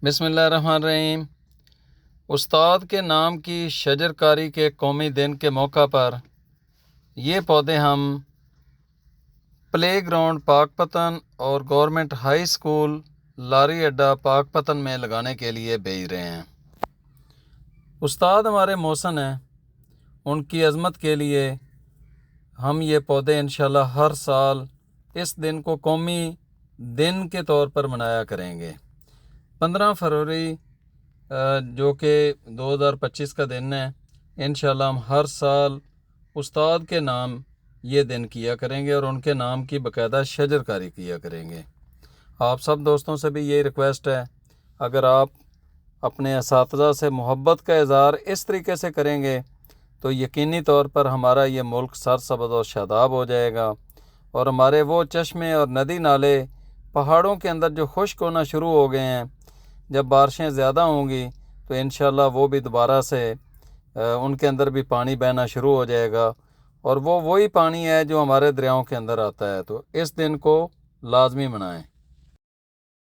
بسم اللہ الرحمن الرحیم۔ استاد کے نام کی شجرکاری کے قومی دن کے موقع پر یہ پودے ہم پلے گراؤنڈ پاک پتن اور گورنمنٹ ہائی اسکول لاری اڈا پاک پتن میں لگانے کے لیے بھیج رہے ہیں۔ استاد ہمارے محسن ہیں، ان کی عظمت کے لیے ہم یہ پودے انشاءاللہ ہر سال اس دن کو قومی دن کے طور پر منایا کریں گے۔ 15 فروری جو کہ 2025 کا دن ہے، انشاءاللہ ہم ہر سال استاد کے نام یہ دن کیا کریں گے اور ان کے نام کی باقاعدہ شجرکاری کیا کریں گے۔ آپ سب دوستوں سے بھی یہی ریکویسٹ ہے، اگر آپ اپنے اساتذہ سے محبت کا اظہار اس طریقے سے کریں گے تو یقینی طور پر ہمارا یہ ملک سرسبز و شاداب ہو جائے گا، اور ہمارے وہ چشمے اور ندی نالے پہاڑوں کے اندر جو خشک ہونا شروع ہو گئے ہیں، جب بارشیں زیادہ ہوں گی تو انشاءاللہ وہ بھی دوبارہ سے ان کے اندر بھی پانی بہنا شروع ہو جائے گا، اور وہ وہی پانی ہے جو ہمارے دریاؤں کے اندر آتا ہے۔ تو اس دن کو لازمی منائیں۔